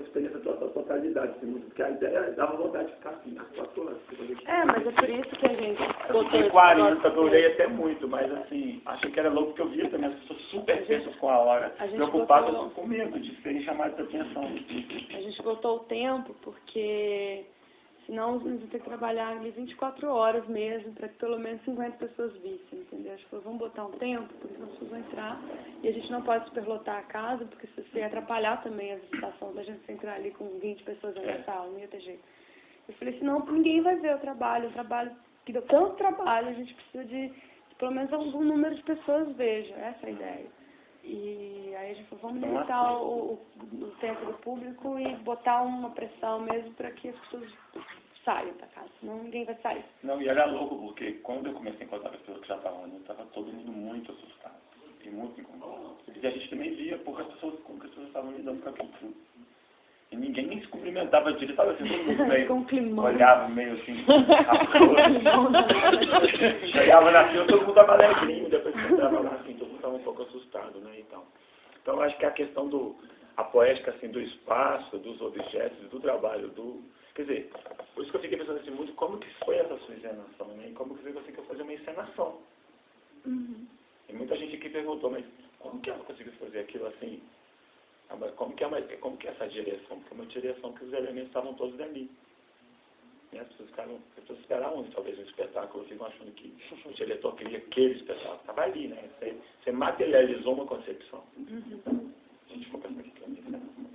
experiência da totalidade, assim, porque a ideia dava vontade de ficar assim, às 4 horas. Mas é por isso que a gente Em 40, durei até muito, mas assim, achei que era louco, porque eu via também as pessoas super tensas com a hora, preocupadas com medo de serem chamadas de atenção. A gente botou o tempo, porque senão nós vamos ter que trabalhar ali 24 horas mesmo, para que pelo menos 50 pessoas vissem, entendeu? A gente falou, vamos botar um tempo, porque senão as pessoas vão entrar, e a gente não pode superlotar a casa, porque se você atrapalhar também a visitação da gente entrar ali com 20 pessoas na sala, não ia ter jeito. Eu falei, senão ninguém vai ver o trabalho que deu tanto trabalho, a gente precisa de pelo menos algum número de pessoas vejam, essa é a ideia. E aí a gente falou, vamos limitar o tempo do público e botar uma pressão mesmo para que as pessoas saiam da casa, senão ninguém vai sair. Não, e era louco, porque quando eu comecei a encontrar as pessoas que já estavam ali, estava todo mundo muito assustado e muito incomodado. E a gente também via como as pessoas estavam lidando com aquilo tudo. E ninguém nem se cumprimentava direito, estava assim, todo mundo meio, olhava meio assim, chegava na fila, todo mundo estava alegrinho, depois que entrava lá, assim, todo mundo estava um pouco assustado, né, então eu acho que a questão a poética, assim, do espaço, dos objetos, do trabalho, quer dizer, por isso que eu fiquei pensando assim, muito, como que foi essa sua encenação, né, e como que você conseguiu fazer uma encenação. E muita gente aqui perguntou, mas como que ela conseguiu fazer aquilo assim? Como que é essa direção? Porque é uma direção que os elementos estavam todos ali. Né? As pessoas esperavam talvez um espetáculo, ficam achando que o diretor queria aquele espetáculo. Estava ali, né? Você materializou uma concepção. A gente ficou pensando aqui,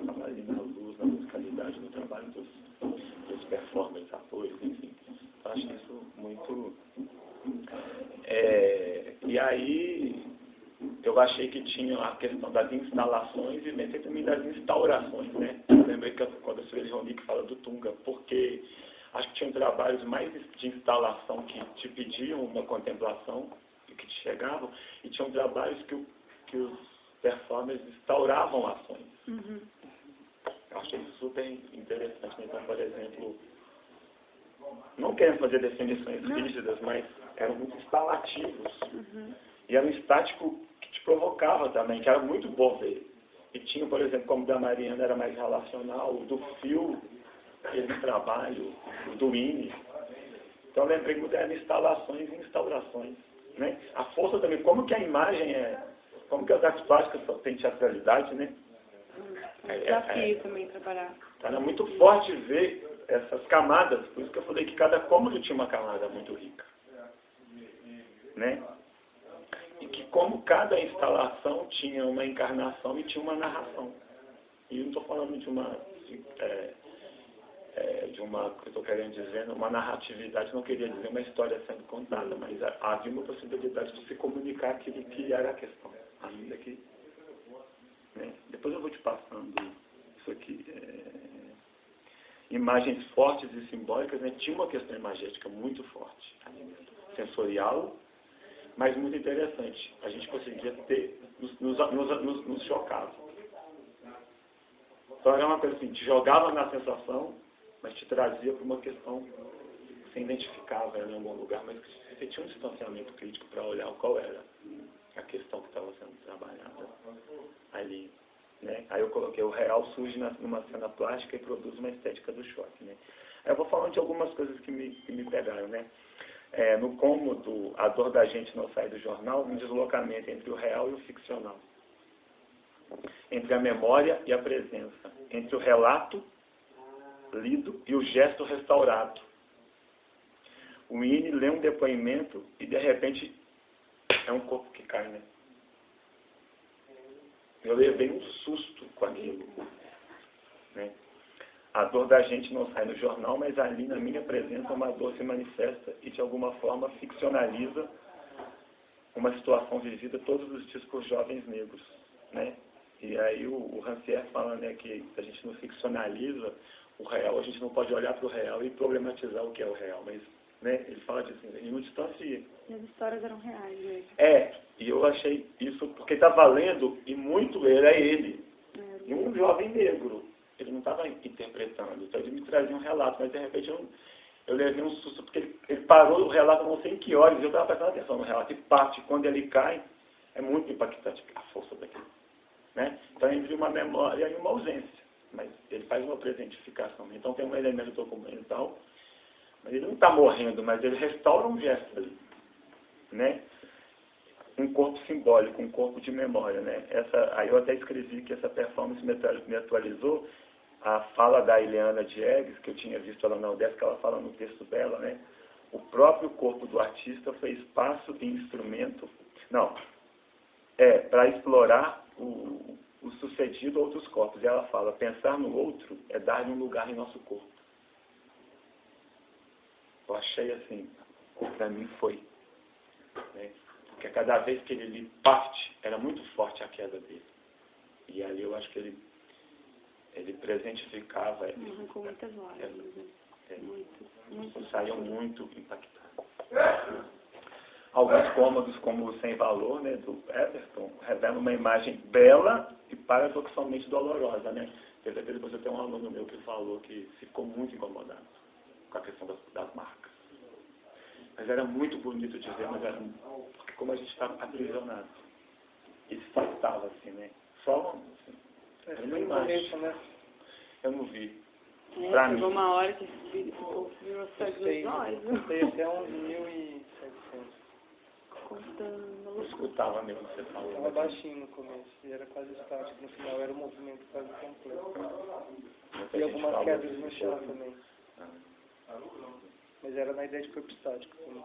estava ali na luz, na musicalidade, no trabalho dos performers, atores, enfim. Eu acho isso muito... E aí... Eu achei que tinha a questão das instalações e pensei também das instaurações, né? Eu lembrei que quando a Sueli Ronick fala do Tunga, porque acho que tinham trabalhos mais de instalação que te pediam uma contemplação e que te chegavam, e tinham trabalhos que os performers instauravam ações. Eu achei isso super interessante. Então, por exemplo, não querendo fazer definições rígidas, mas eram muito instalativos. E era um estático que te provocava também, que era muito bom ver. E tinha, por exemplo, como o da Mariana era mais relacional, o do Fio, aquele trabalho, o do INE. Então eu lembrei muito das instalações e instaurações. Né? A força também, como que a imagem como que as artes plásticas têm teatralidade, né? Desafio também trabalhar. Era muito forte ver essas camadas, por isso que eu falei que cada cômodo tinha uma camada muito rica. Né? E que como cada instalação tinha uma encarnação e tinha uma narração. E eu não estou falando de uma que eu estou querendo dizer, uma narratividade, não queria dizer uma história sendo contada, mas havia uma possibilidade de se comunicar aquilo que era a questão, ainda que... Né? Depois eu vou te passando isso aqui. Imagens fortes e simbólicas, né? Tinha uma questão imagética muito forte, sensorial, mas muito interessante. A gente conseguia ter, nos chocava. Então era uma coisa assim, te jogava na sensação, mas te trazia para uma questão que você identificava em algum lugar, mas que você tinha um distanciamento crítico para olhar qual era a questão que estava sendo trabalhada ali. Né? Aí eu coloquei, o real surge numa cena plástica e produz uma estética do choque. Né? Aí eu vou falando de algumas coisas que me pegaram, né? No cômodo, A Dor da Gente Não Sai do Jornal, um deslocamento entre o real e o ficcional. Entre a memória e a presença. Entre o relato lido e o gesto restaurado. O INE lê um depoimento e, de repente, é um corpo que cai, né? Eu levei um susto com aquilo. Né? A dor da gente não sai no jornal, mas ali na minha presença uma dor se manifesta e de alguma forma ficcionaliza uma situação vivida todos os dias por jovens negros. Né? E aí o Rancière fala, né, que a gente não ficcionaliza o real, a gente não pode olhar para o real e problematizar o que é o real, mas né, ele fala disso, ele não distancia. E as histórias eram reais mesmo. E eu achei isso, porque estava lendo, e muito era ele. E um jovem negro. Ele não estava interpretando, então ele me trazia um relato, mas de repente eu levei um susto, porque ele parou o relato, não sei em que horas, eu estava prestando atenção no relato, e parte, quando ele cai, é muito impactante a força daquilo. Né? Então entre uma memória e uma ausência, mas ele faz uma presentificação. Então tem um elemento documental, mas ele não está morrendo, mas ele restaura um gesto ali, né? Um corpo simbólico, um corpo de memória, né? Aí eu até escrevi que essa performance me atualizou a fala da Ileana Diegues, que eu tinha visto ela na UDESC, que ela fala no texto dela, né? O próprio corpo do artista foi espaço e instrumento, para explorar o sucedido a outros corpos. E ela fala, pensar no outro é dar-lhe um lugar em nosso corpo. Eu achei assim, para mim foi, né? Porque cada vez que ele parte, era muito forte a queda dele. E ali eu acho que ele presentificava. Arrancou muitas lágrimas. Muito. Saiu muito impactado. Alguns cômodos, como o Sem Valor, né, do Everton, revelam uma imagem bela e paradoxalmente dolorosa, né? Depois eu tenho um aluno meu que falou que ficou muito incomodado com a questão das marcas. Mas era muito bonito de ver, porque como a gente estava aprisionado, isso faltava assim, né? Só assim, era uma imagem. Né? Eu não vi. Chegou uma hora que ficou virou sangue nos olhos. Custei até 11.700. Eu escutava mesmo você falando. Estava baixinho no começo e era quase estático. No final era um movimento quase completo. E algumas quedas no chão também. Mas era na ideia de corpo estático também.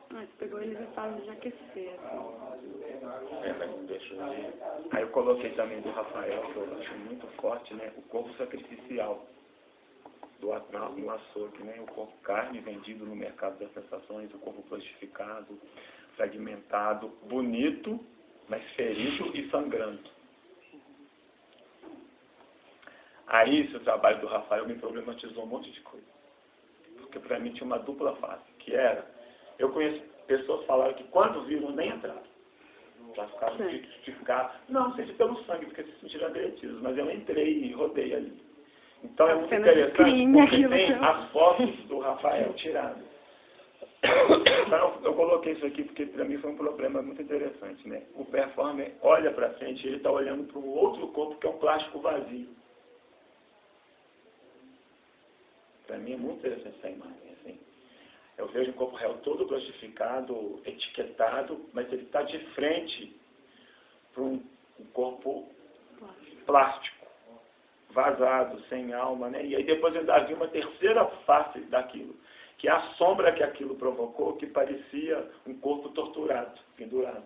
Você pegou eles em fase de aquecer. Mas não deixa de... Aí eu coloquei também do Rafael, que eu acho muito forte, né? O corpo sacrificial no açougue, né? O corpo carne vendido no mercado das sensações, o corpo plastificado, fragmentado, bonito, mas ferido e sangrando. Aí esse trabalho do Rafael me problematizou um monte de coisa. Porque para mim tinha uma dupla face, que era... Eu conheço pessoas que falaram que quando viram nem entraram. Já ficaram de justificar. Não, seja pelo sangue, porque se sentiram agredidos. Mas eu entrei e rodei ali. Então é muito interessante porque tem as fotos do Rafael tiradas. Então eu coloquei isso aqui porque para mim foi um problema muito interessante, né? O performer olha para frente e ele está olhando para um outro corpo que é um plástico vazio. Para mim é muito interessante essa imagem, assim. Eu vejo um corpo real todo plastificado, etiquetado, mas ele está de frente para um corpo plástico, vazado, sem alma, né? E aí depois eu ainda vi uma terceira face daquilo, que é a sombra que aquilo provocou, que parecia um corpo torturado, pendurado.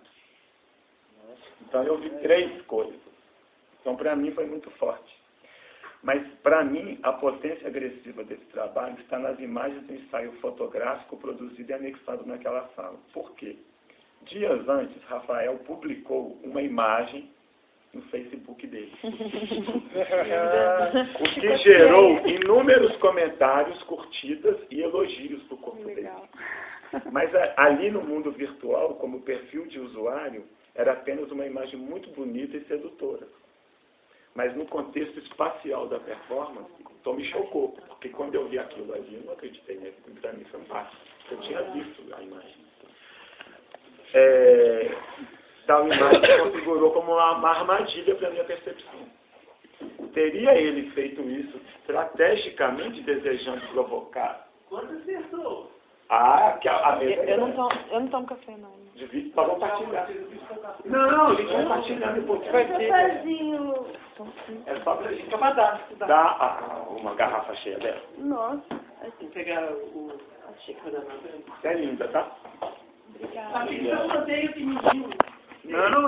Então eu vi três coisas. Então para mim foi muito forte. Mas, para mim, a potência agressiva desse trabalho está nas imagens do ensaio fotográfico produzido e anexado naquela sala. Por quê? Dias antes, Rafael publicou uma imagem no Facebook dele. O que gerou inúmeros comentários, curtidas e elogios para o corpo dele. Mas ali no mundo virtual, como perfil de usuário, era apenas uma imagem muito bonita e sedutora. Mas no contexto espacial da performance, então me chocou, porque quando eu vi aquilo ali, eu não acreditei, né? Para mim foi fácil. Eu tinha visto a imagem. Tal imagem se configurou como uma armadilha para a minha percepção. Teria ele feito isso estrategicamente desejando provocar? Quanto acertou? Eu não tomo café, não. Para compartilhar. Não, a gente vai compartilhar depois. É só pra gente dar uma garrafa cheia dela. Nossa. Vou pegar a xícara da É linda, tá? Obrigada. Eu odeio que me diga. Não.